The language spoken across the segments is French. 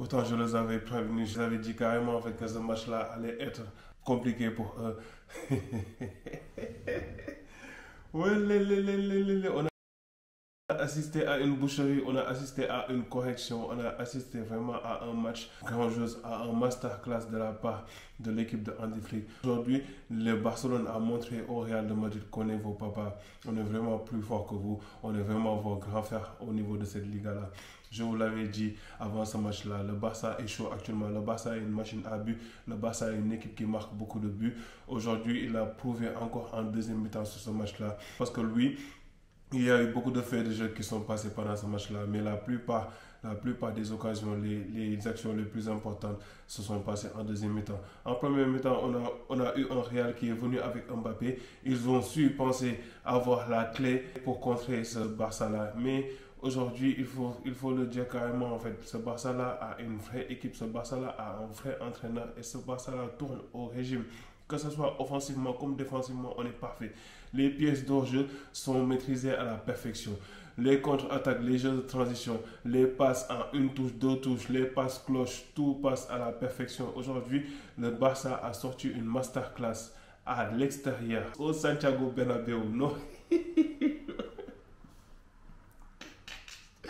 Pourtant, je les avais prévenus, je les avais dit carrément en fait, que ce match-là allait être compliqué pour eux. Ouais, on a assisté à une boucherie, on a assisté à une correction, on a assisté vraiment à un match grandiose, à un masterclass de la part de l'équipe de Hansi Flick. Aujourd'hui, le Barcelone a montré au Real de Madrid qu'on est vos papas, on est vraiment plus fort que vous, on est vraiment vos grands frères au niveau de cette liga-là. Je vous l'avais dit avant ce match-là, le Barça est chaud actuellement, le Barça est une machine à but, le Barça est une équipe qui marque beaucoup de buts. Aujourd'hui, il a prouvé encore en deuxième mi-temps sur ce match-là, parce que lui, il y a eu beaucoup de faits de jeu qui sont passés pendant ce match-là, mais la plupart des occasions, les actions les plus importantes se sont passées en deuxième mi-temps. En première mi-temps, on a eu un Real qui est venu avec Mbappé. Ils ont su penser avoir la clé pour contrer ce Barça-là. Mais aujourd'hui, il faut le dire carrément, en fait, ce Barça-là a une vraie équipe, ce Barça-là a un vrai entraîneur et ce Barça-là tourne au régime. Que ce soit offensivement comme défensivement, on est parfait. Les pièces d'hors-jeu sont maîtrisées à la perfection. Les contre-attaques, les jeux de transition, les passes en une touche, deux touches, les passes cloches, tout passe à la perfection. Aujourd'hui, le Barça a sorti une masterclass à l'extérieur, au Santiago Bernabéu. Non.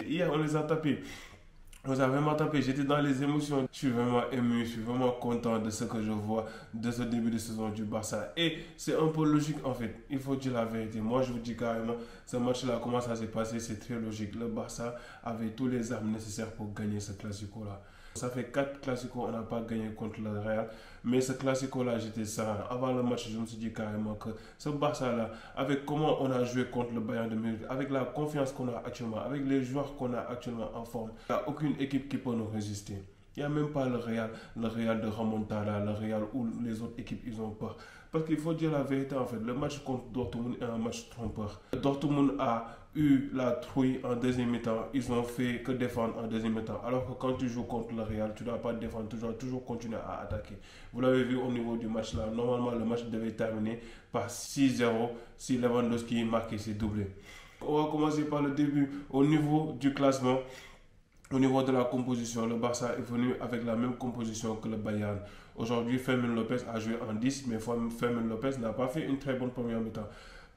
Hier, on les a tapés. On a vraiment tapé, j'étais dans les émotions. Je suis vraiment ému, je suis vraiment content de ce que je vois de ce début de saison du Barça. Et c'est un peu logique en fait, il faut dire la vérité. Moi je vous dis carrément, ce match-là, comment ça s'est passé, c'est très logique. Le Barça avait tous les armes nécessaires pour gagner ce classico-là. Ça fait 4 classicos, on n'a pas gagné contre le Real. Mais ce classico-là, j'étais serein. Avant le match, je me suis dit carrément que ce Barça-là, avec comment on a joué contre le Bayern de Munich, avec la confiance qu'on a actuellement, avec les joueurs qu'on a actuellement en forme, il n'y a aucune équipe qui peut nous résister. Il n'y a même pas le Real de Remontada, le Real où les autres équipes, ils ont peur. Parce qu'il faut dire la vérité en fait, le match contre Dortmund est un match trompeur. Dortmund a eu la trouille en deuxième mi-temps, ils n'ont fait que défendre en deuxième mi-temps. Alors que quand tu joues contre le Real, tu ne dois pas défendre, tu dois toujours continuer à attaquer. Vous l'avez vu au niveau du match là, normalement le match devait terminer par 6-0 si Lewandowski marquait ses doublés. On va commencer par le début. Au niveau du classement, au niveau de la composition, le Barça est venu avec la même composition que le Bayern. Aujourd'hui, Fermin Lopez a joué en 10, mais Fermin Lopez n'a pas fait une très bonne première mi-temps.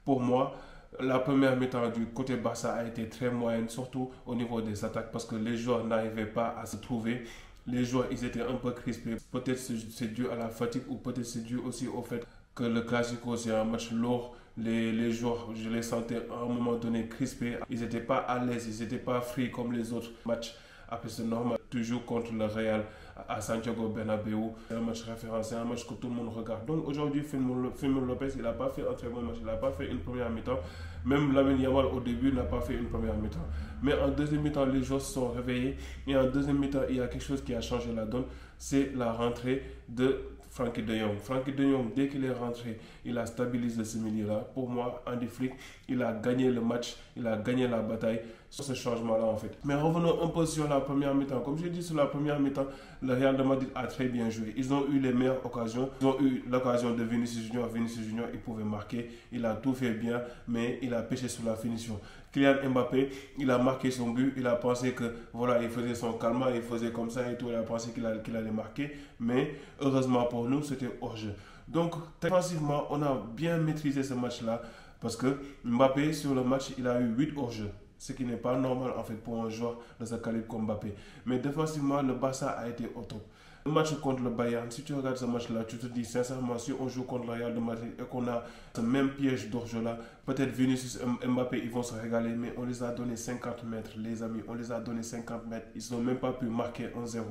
Pour moi, la première mi-temps du côté Barça a été très moyenne, surtout au niveau des attaques, parce que les joueurs n'arrivaient pas à se trouver. Les joueurs, ils étaient un peu crispés. Peut-être c'est dû à la fatigue ou peut-être c'est dû aussi au fait que le Classico, c'est un match lourd. Les joueurs, je les sentais à un moment donné crispés. Ils n'étaient pas à l'aise, ils n'étaient pas free comme les autres matchs. Après, c'est normal, toujours contre le Real à Santiago Bernabéu. C'est un match référence, c'est un match que tout le monde regarde. Donc aujourd'hui, Fermin Lopez, il n'a pas fait un très bon match, il n'a pas fait une première mi-temps. Même Lamine Yamal au début n'a pas fait une première mi-temps. Mais en deuxième mi-temps, les joueurs se sont réveillés. Et en deuxième mi-temps, il y a quelque chose qui a changé la donne. C'est la rentrée de Frenkie de Jong. Frenkie de Jong, dès qu'il est rentré, il a stabilisé ce milieu-là. Pour moi, Hansi Flick, il a gagné le match, il a gagné la bataille sur ce changement-là en fait. Mais revenons un peu sur la première mi-temps. Comme j'ai dit, sur la première mi-temps, le Real de Madrid a très bien joué. Ils ont eu les meilleures occasions. Ils ont eu l'occasion de Vinicius Junior. Vinicius Junior, il pouvait marquer. Il a tout fait bien, mais il a pêché sur la finition. Kylian Mbappé, il a marqué son but. Il a pensé que voilà, il faisait son calme, il faisait comme ça et tout. Il a pensé qu'il allait marquer. Mais heureusement pour nous, c'était hors-jeu. Donc, défensivement, on a bien maîtrisé ce match-là parce que Mbappé, sur le match, il a eu 8 hors-jeu. Ce qui n'est pas normal en fait pour un joueur de ce calibre comme Mbappé. Mais défensivement, le Barça a été au top. Le match contre le Bayern, si tu regardes ce match-là, tu te dis sincèrement, si on joue contre le Real de Madrid et qu'on a ce même piège d'hors-jeu-là, peut-être Vinicius Mbappé, ils vont se régaler, mais on les a donné 50 mètres, les amis, on les a donné 50 mètres, ils n'ont même pas pu marquer 1-0.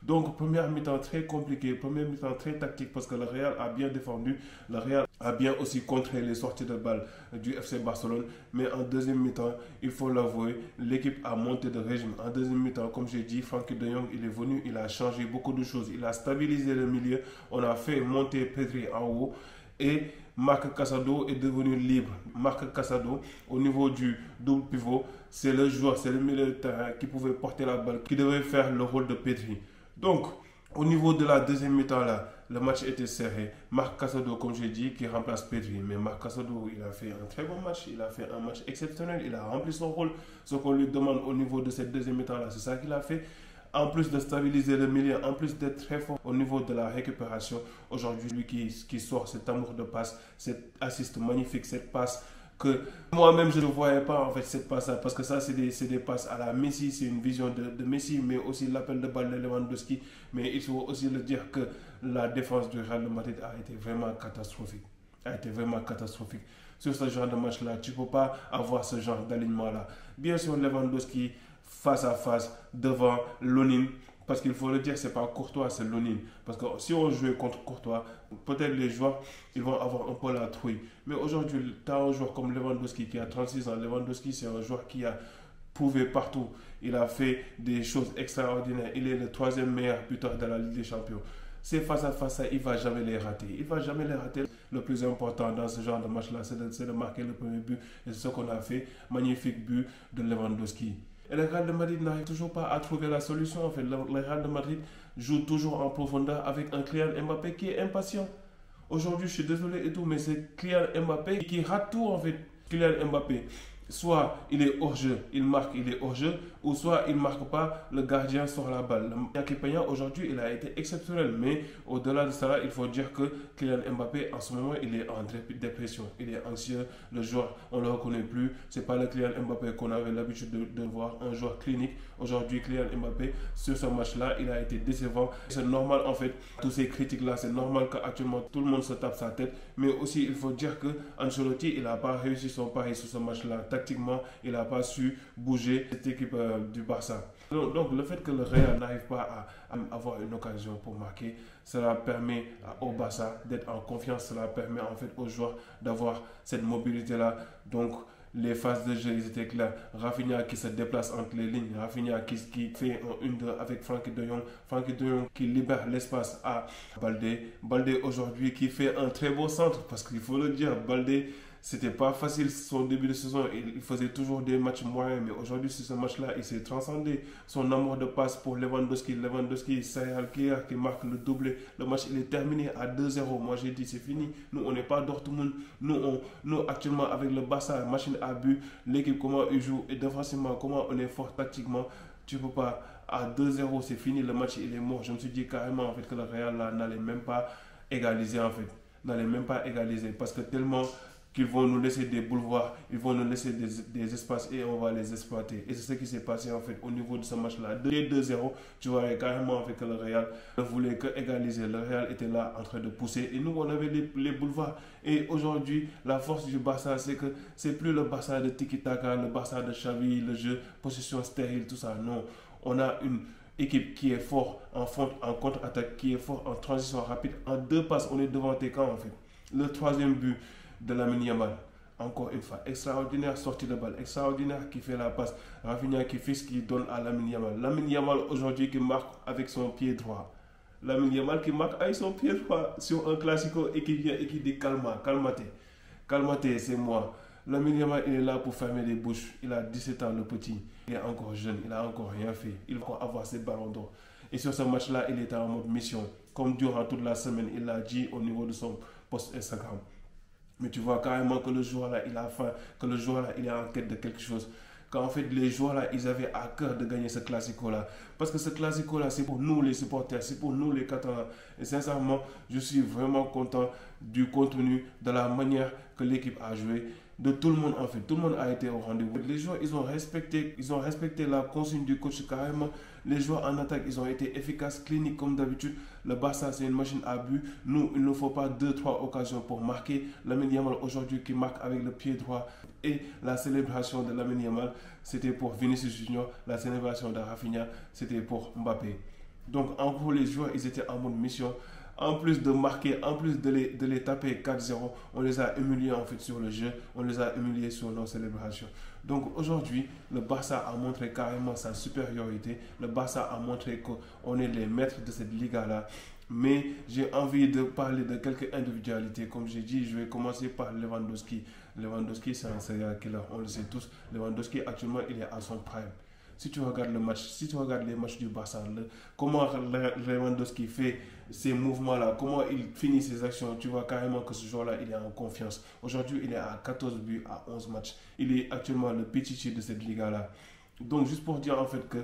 Donc, première mi-temps très compliquée, première mi-temps très tactique parce que le Real a bien défendu, le Real a bien aussi contré les sorties de balles du FC Barcelone, mais en deuxième mi-temps, il faut l'avouer, l'équipe a monté de régime. En deuxième mi-temps, comme j'ai dit, Frenkie de Jong, il est venu, il a changé beaucoup de choses, il a stabilisé le milieu, on a fait monter Pedri en haut et Marc Casado est devenu libre. Marc Casado, au niveau du double pivot, c'est le joueur, c'est le milieu de terrain qui pouvait porter la balle, qui devait faire le rôle de Pedri. Donc, au niveau de la deuxième mi-temps, là, le match était serré. Marc Casado, comme j'ai dit, qui remplace Pedri. Mais Marc Casado, il a fait un très bon match. Il a fait un match exceptionnel. Il a rempli son rôle. Ce qu'on lui demande au niveau de cette deuxième mi-temps, là, c'est ça qu'il a fait. En plus de stabiliser le milieu, en plus d'être très fort au niveau de la récupération, aujourd'hui, lui qui sort cet amour de passe, cette assist magnifique, cette passe que moi-même je ne voyais pas en fait cette passe-là, parce que ça c'est des passes à la Messi, c'est une vision de Messi, mais aussi l'appel de balle de Lewandowski. Mais il faut aussi le dire que la défense du Real de Madrid a été vraiment catastrophique. A été vraiment catastrophique. Sur ce genre de match-là, tu ne peux pas avoir ce genre d'alignement-là. Bien sûr, Lewandowski face à face devant Lonin. Parce qu'il faut le dire, ce n'est pas Courtois, c'est Lonin. Parce que si on jouait contre Courtois, peut-être les joueurs ils vont avoir un peu la trouille. Mais aujourd'hui, tu as un joueur comme Lewandowski qui a 36 ans. Lewandowski, c'est un joueur qui a prouvé partout. Il a fait des choses extraordinaires. Il est le troisième meilleur buteur de la Ligue des Champions. C'est face à face, il ne va jamais les rater. Il ne va jamais les rater. Le plus important dans ce genre de match-là, c'est de marquer le premier but. Et c'est ce qu'on a fait. Magnifique but de Lewandowski. Et le Real de Madrid n'arrive toujours pas à trouver la solution. En fait, le Real de Madrid joue toujours en profondeur avec un Kylian Mbappé qui est impatient. Aujourd'hui, je suis désolé et tout, mais c'est Kylian Mbappé qui rate tout en fait. Kylian Mbappé, soit il est hors jeu, il marque, il est hors jeu, ou soit il ne marque pas, le gardien sort la balle. Iñaki Peña aujourd'hui, il a été exceptionnel, mais au-delà de cela, il faut dire que Kylian Mbappé, en ce moment, il est en dépression, il est anxieux, le joueur, on ne le reconnaît plus, c'est pas le Kylian Mbappé qu'on avait l'habitude de voir, un joueur clinique. Aujourd'hui, Kylian Mbappé, sur ce match-là, il a été décevant. C'est normal en fait, tous ces critiques-là, c'est normal qu'actuellement tout le monde se tape sa tête, mais aussi il faut dire que Ancelotti, il n'a pas réussi son pari sur ce match-là. Tactiquement, il n'a pas su bouger cette équipe du Barça. Donc le fait que le Real n'arrive pas à avoir une occasion pour marquer, cela permet au Barça d'être en confiance, cela permet en fait aux joueurs d'avoir cette mobilité-là. Donc les phases de jeu, ils étaient clairs. Rafinha qui se déplace entre les lignes, Rafinha qui fait un 1-2 avec Frenkie de Jong, Frenkie de Jong qui libère l'espace à Baldé. Baldé aujourd'hui qui fait un très beau centre, parce qu'il faut le dire, Baldé, c'était pas facile son début de saison, il faisait toujours des matchs moyens, mais aujourd'hui sur ce match-là, il s'est transcendé. Son amour de passe pour Lewandowski, Sayal Kea qui marque le doublé. Le match il est terminé à 2-0. Moi j'ai dit c'est fini. Nous on n'est pas Dortmund. Nous actuellement avec le Barça, machine à but, l'équipe comment il joue et défensivement comment on est fort tactiquement, tu peux pas. À 2-0 c'est fini, le match il est mort. Je me suis dit carrément en fait que le Real là n'allait même pas égaliser en fait. N'allait même pas égaliser parce que tellement qu'ils vont nous laisser des boulevards, ils vont nous laisser des espaces et on va les exploiter. Et c'est ce qui s'est passé en fait au niveau de ce match-là. Dès 2-0, tu vois carrément en fait que le Real ne voulait que égaliser. Le Real était là en train de pousser et nous on avait les boulevards. Et aujourd'hui, la force du Barça, c'est que c'est plus le Barça de Tiki-Taka, le Barça de Xavi, le jeu, possession stérile, tout ça. Non, on a une équipe qui est forte en contre-attaque, qui est forte en transition rapide. En deux passes, on est devant tes camps en fait. Le troisième but de Lamine Yamal, encore une fois, extraordinaire sortie de balle, extraordinaire qui fait la passe, Rafinha qui fait ce qu'il donne à Lamine Yamal. Lamine Yamal aujourd'hui qui marque avec son pied droit. Lamine Yamal qui marque avec son pied droit sur un classico et qui vient et qui dit calma, calmate, calmate, c'est moi. Lamine Yamal il est là pour fermer les bouches. Il a 17 ans le petit, il est encore jeune, il n'a encore rien fait. Il va avoir ses ballons d'or. Et sur ce match-là, il était en mode mission. Comme durant toute la semaine, il l'a dit au niveau de son post Instagram. Mais tu vois carrément que le joueur là, il a faim, que le joueur là, il est en quête de quelque chose. Qu'en fait, les joueurs là, ils avaient à cœur de gagner ce classico là. Parce que ce classico là, c'est pour nous les supporters, c'est pour nous les Catalans. Et sincèrement, je suis vraiment content du contenu, de la manière que l'équipe a joué. De tout le monde en fait, tout le monde a été au rendez-vous. Les joueurs, ils ont respecté la consigne du coach carrément. Les joueurs en attaque, ils ont été efficaces, cliniques comme d'habitude. Le Barça, c'est une machine à but. Nous, il ne faut pas 2-3 occasions pour marquer. Lamine Yamal aujourd'hui qui marque avec le pied droit. Et la célébration de Lamine Yamal, c'était pour Vinicius Junior. La célébration de Rafinha, c'était pour Mbappé. Donc en gros, les joueurs, ils étaient en mode mission. En plus de marquer, en plus de les taper 4-0, on les a humiliés en fait sur le jeu, on les a humiliés sur nos célébrations. Donc aujourd'hui, le Barça a montré carrément sa supériorité. Le Barça a montré qu'on est les maîtres de cette Liga-là. Mais j'ai envie de parler de quelques individualités. Comme j'ai dit, je vais commencer par Lewandowski. Lewandowski, c'est un serial killer, on le sait tous. Lewandowski, actuellement, il est à son prime. Si tu regardes le match, si tu regardes les matchs du Barça, comment Lewandowski fait ces mouvements-là, comment il finit ses actions, tu vois carrément que ce joueur-là, il est en confiance. Aujourd'hui, il est à 14 buts à 11 matchs. Il est actuellement le Pichichi de cette Liga-là. Donc, juste pour dire en fait que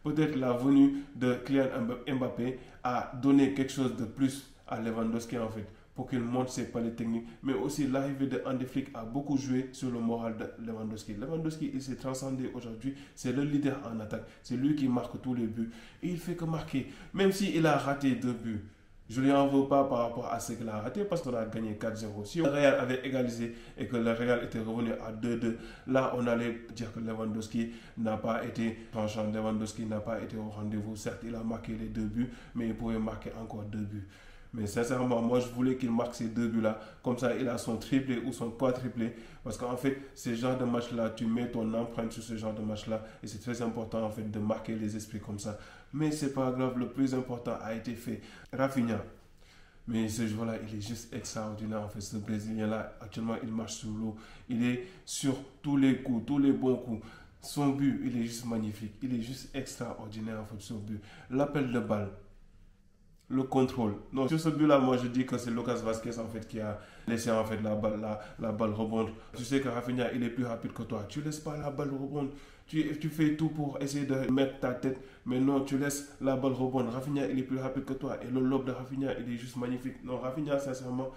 peut-être la venue de Kylian Mbappé a donné quelque chose de plus à Lewandowski en fait, pour qu'il monte ses palais techniques. Mais aussi l'arrivée de Hansi Flick a beaucoup joué sur le moral de Lewandowski. Lewandowski, il s'est transcendé aujourd'hui. C'est le leader en attaque. C'est lui qui marque tous les buts. Et il fait que marquer. Même s'il a raté 2 buts. Je ne lui en veux pas par rapport à ce qu'il a raté parce qu'on a gagné 4-0. Si le Real avait égalisé et que le Real était revenu à 2-2, là on allait dire que Lewandowski n'a pas été tranchant. Lewandowski n'a pas été au rendez-vous. Certes, il a marqué les 2 buts, mais il pouvait marquer encore 2 buts. Mais sincèrement, moi je voulais qu'il marque ces 2 buts-là. Comme ça, il a son triplé ou son quadruplé. Parce qu'en fait, ces genres de matchs-là, tu mets ton empreinte sur ce genre de match-là. Et c'est très important en fait de marquer les esprits comme ça. Mais c'est pas grave, le plus important a été fait. Rafinha. Mais ce joueur-là, il est juste extraordinaire en fait. Ce Brésilien-là, actuellement, il marche sur l'eau. Il est sur tous les coups, tous les bons coups. Son but, il est juste magnifique. Il est juste extraordinaire en fait, son but. L'appel de balle. Le contrôle. Donc sur ce but-là, moi je dis que c'est Lucas Vazquez en fait qui a laissé en fait la balle rebondir. Tu sais que Rafinha il est plus rapide que toi. Tu laisses pas la balle rebondir. Tu fais tout pour essayer de mettre ta tête, mais non, tu laisses la balle rebondir. Rafinha il est plus rapide que toi et le lob de Rafinha il est juste magnifique. Non, Rafinha sincèrement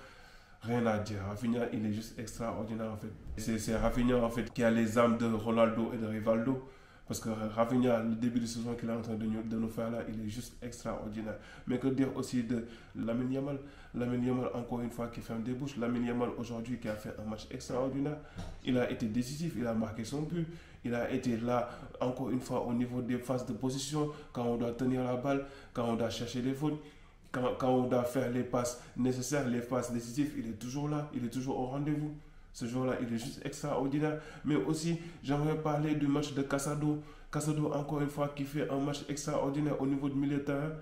rien à dire. Rafinha il est juste extraordinaire en fait. C'est Rafinha en fait qui a les armes de Ronaldo et de Rivaldo. Parce que Rafinha, le début de saison qu'il est en train de nous faire là, il est juste extraordinaire. Mais que dire aussi de Lamine Yamal. Lamine Yamal, encore une fois, qui ferme des bouches. Lamine Yamal, aujourd'hui, qui a fait un match extraordinaire. Il a été décisif, il a marqué son but. Il a été là, encore une fois, au niveau des phases de position, quand on doit tenir la balle, quand on doit chercher les fautes. Quand on doit faire les passes nécessaires, les passes décisives, il est toujours là, il est toujours au rendez-vous. Ce joueur-là, il est juste extraordinaire. Mais aussi, j'aimerais parler du match de Casado. Casado, encore une fois, qui fait un match extraordinaire au niveau du milieu de terrain.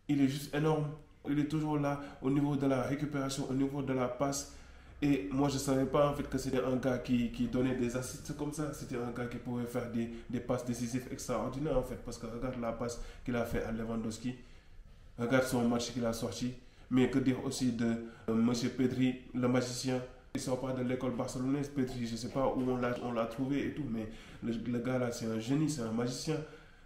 Il est juste énorme. Il est toujours là au niveau de la récupération, au niveau de la passe. Et moi, je ne savais pas en fait que c'était un gars qui donnait des assists comme ça. C'était un gars qui pouvait faire des passes décisives extraordinaires en fait. Parce que regarde la passe qu'il a fait à Lewandowski. Regarde son match qu'il a sorti. Mais que dire aussi de M. Pedri, le magicien. Il ne sort pas de l'école barcelonaise, Pedri, je ne sais pas où on l'a trouvé et tout, mais le gars là, c'est un génie, c'est un magicien.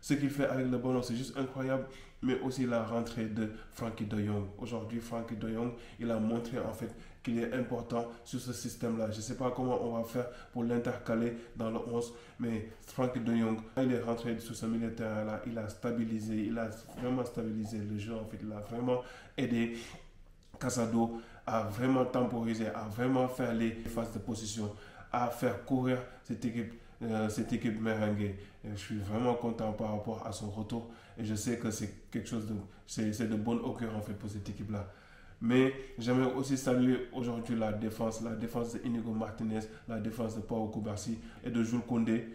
Ce qu'il fait avec le ballon, c'est juste incroyable. Mais aussi la rentrée de Frenkie de Jong. Aujourd'hui, Frenkie de Jong, il a montré en fait qu'il est important sur ce système-là. Je ne sais pas comment on va faire pour l'intercaler dans le 11, mais Frenkie de Jong, quand il est rentré sur ce milieu de terrain-là, il a stabilisé, il a vraiment stabilisé le jeu, en fait, il a vraiment aidé Casado à vraiment temporiser, à vraiment faire les phases de position, à faire courir cette équipe merengue. Je suis vraiment content par rapport à son retour et je sais que c'est quelque chose c'est de bonne augure en fait pour cette équipe-là. Mais j'aimerais aussi saluer aujourd'hui la défense de Inigo Martinez, la défense de Pau Kubarsi et de Jules Koundé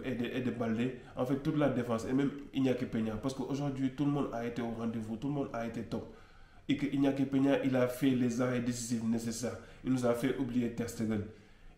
et de Baldé. En fait, toute la défense et même Iñaki Peña. Parce qu'aujourd'hui, tout le monde a été au rendez-vous, tout le monde a été top. Et que Iñaki Peña, il a fait les arrêts décisifs nécessaires. Il nous a fait oublier Ter Stegen.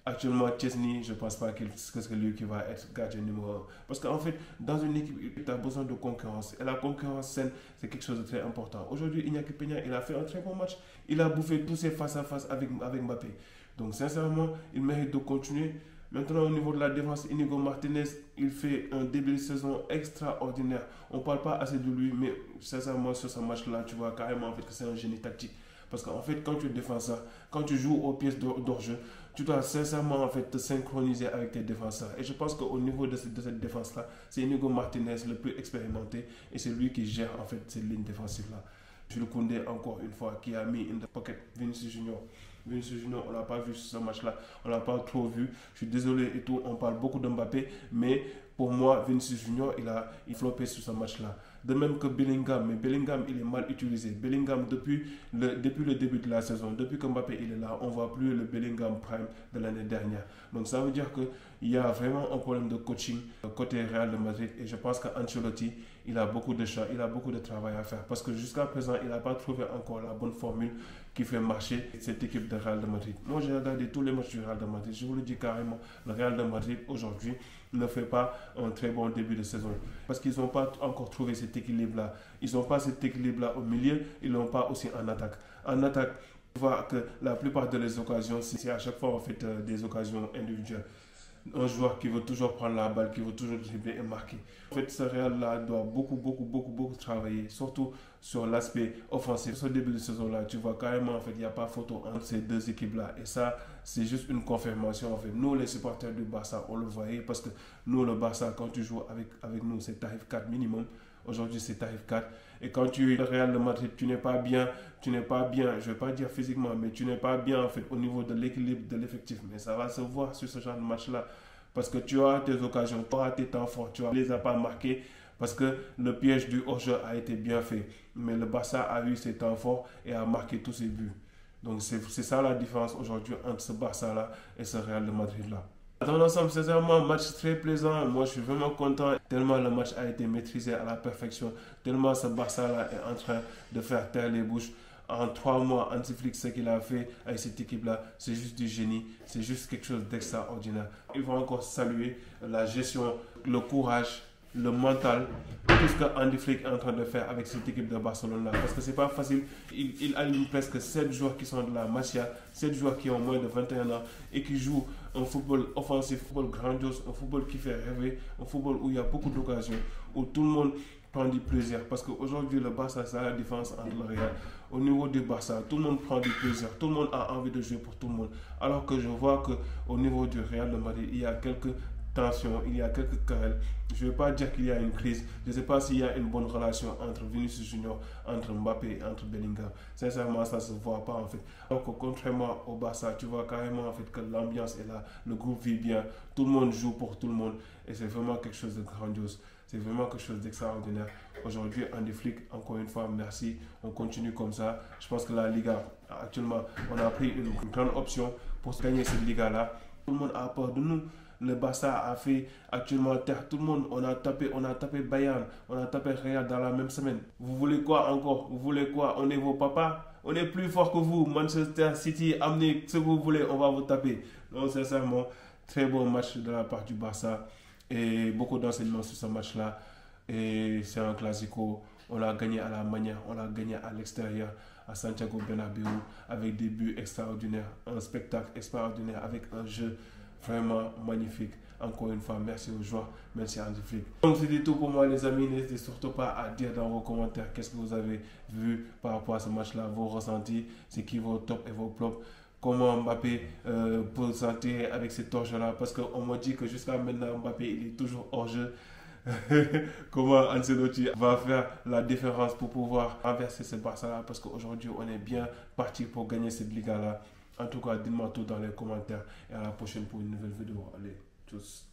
Actuellement, Chesney, je ne pense pas que c'est lui qui va être gardien numéro 1. Parce qu'en fait, dans une équipe, tu as besoin de concurrence. Et la concurrence saine, c'est quelque chose de très important. Aujourd'hui, Iñaki Peña, il a fait un très bon match. Il a bouffé tous ses face-à-face avec Mbappé. Donc, sincèrement, il mérite de continuer. Maintenant, au niveau de la défense, Inigo Martinez, il fait un début de saison extraordinaire. On ne parle pas assez de lui, mais sincèrement, sur ce match-là, tu vois carrément en fait, que c'est un génie tactique. Parce qu'en fait, quand tu défends ça, quand tu joues aux pièces d'hors-jeu, tu dois sincèrement en fait, te synchroniser avec tes défenseurs. Et je pense qu'au niveau de cette défense-là, c'est Inigo Martinez le plus expérimenté et c'est lui qui gère en fait ces lignes défensives-là. Jules Koundé, encore une fois, qui a mis in the pocket Vinicius Junior. Vinicius Junior, on ne l'a pas vu sur ce match-là, on ne l'a pas trop vu. Je suis désolé et tout, on parle beaucoup de Mbappé, mais pour moi, Vinicius Junior, il floppé sur ce match-là. De même que Bellingham, mais Bellingham, il est mal utilisé. Bellingham, depuis le début de la saison, depuis que Mbappé il est là, on ne voit plus le Bellingham Prime de l'année dernière. Donc ça veut dire qu'il y a vraiment un problème de coaching côté Real de Madrid. Et je pense qu'Ancelotti, il a beaucoup de champs, il a beaucoup de travail à faire. Parce que jusqu'à présent, il n'a pas trouvé encore la bonne formule qui fait marcher cette équipe de Real de Madrid. Moi, j'ai regardé tous les matchs du Real de Madrid. Je vous le dis carrément, le Real de Madrid, aujourd'hui, ne fait pas un très bon début de saison. Parce qu'ils n'ont pas encore trouvé cet équilibre-là. Ils n'ont pas cet équilibre-là au milieu, ils ne l'ont pas aussi en attaque. En attaque, on voit que la plupart des occasions, c'est à chaque fois en fait des occasions individuelles. un joueur qui veut toujours prendre la balle, qui veut toujours dribbler et marquer. En fait, ce Real-là doit beaucoup travailler, surtout sur l'aspect offensif. Sur ce début de saison-là, tu vois carrément, en fait, il n'y a pas photo entre ces deux équipes-là. Et ça, c'est juste une confirmation, en fait. Nous, les supporters du Barça, on le voyait parce que nous, le Barça, quand tu joues avec nous, c'est tarif 4 minimum. Aujourd'hui, c'est tarif 4. Et quand tu es le Real de Madrid, tu n'es pas bien, je ne vais pas dire physiquement, mais tu n'es pas bien en fait au niveau de l'équilibre de l'effectif. Mais ça va se voir sur ce genre de match-là. Parce que tu auras tes occasions, tu auras tes temps forts, tu ne les as pas marqués parce que le piège du hors-jeu a été bien fait. Mais le Barça a eu ses temps forts et a marqué tous ses buts. Donc c'est ça la différence aujourd'hui entre ce Barça-là et ce Real de Madrid-là. Dans l'ensemble, c'est vraiment un match très plaisant. Moi, je suis vraiment content tellement le match a été maîtrisé à la perfection. Tellement ce Barça-là est en train de faire taire les bouches. En 3 mois, Hansi Flick, ce qu'il a fait avec cette équipe-là, c'est juste du génie. C'est juste quelque chose d'extraordinaire. Il faut encore saluer la gestion, le courage, le mental, tout ce que Hansi Flick est en train de faire avec cette équipe de Barcelone-là. Parce que c'est pas facile. Il aligne presque 7 joueurs qui sont de la Masia, 7 joueurs qui ont moins de 21 ans et qui jouent un football offensif, un football grandiose, un football qui fait rêver, un football où il y a beaucoup d'occasions, où tout le monde prend du plaisir. Parce qu'aujourd'hui, le Barça, c'est la différence entre le Real. Au niveau du Barça, tout le monde prend du plaisir, tout le monde a envie de jouer pour tout le monde. Alors que je vois qu'au niveau du Real de Madrid, il y a quelques tensions, il y a quelques querelles. Je ne vais pas dire qu'il y a une crise. Je ne sais pas s'il y a une bonne relation entre Vinicius Junior, entre Mbappé et entre Bellingham. Sincèrement, ça ne se voit pas en fait. Donc, contrairement au Barça, tu vois carrément en fait que l'ambiance est là, le groupe vit bien, tout le monde joue pour tout le monde et c'est vraiment quelque chose de grandiose. C'est vraiment quelque chose d'extraordinaire. Aujourd'hui, Hansi Flick, encore une fois, merci. On continue comme ça. Je pense que la Liga, actuellement, on a pris une grande option pour gagner cette Liga-là. Tout le monde a peur de nous. Le Barça a fait actuellement terre. Tout le monde, on a tapé Bayern, on a tapé Real dans la même semaine. Vous voulez quoi encore? Vous voulez quoi? On est vos papas? On est plus fort que vous. Manchester City, amenez ce que vous voulez, on va vous taper. Donc, sincèrement, très bon match de la part du Barça. Et beaucoup d'enseignements sur ce match-là. Et c'est un classico. On l'a gagné à la manière, on l'a gagné à l'extérieur, à Santiago Bernabéu, avec des buts extraordinaires, un spectacle extraordinaire, avec un jeu vraiment magnifique. Encore une fois, merci aux joueurs, merci à Hansi Flick. Donc c'était tout pour moi les amis, n'hésitez surtout pas à dire dans vos commentaires qu'est-ce que vous avez vu par rapport à ce match-là, vos ressentis, c'est qui vos tops et vos flops. Comment Mbappé peut s'intégrer avec cet hors-jeu-là, parce qu'on m'a dit que jusqu'à maintenant Mbappé il est toujours hors-jeu. Comment Ancelotti va faire la différence pour pouvoir renverser ce Barça-là, parce qu'aujourd'hui on est bien parti pour gagner cette Liga-là. En tout cas, dites-moi tout dans les commentaires et à la prochaine pour une nouvelle vidéo. Allez, tchuss.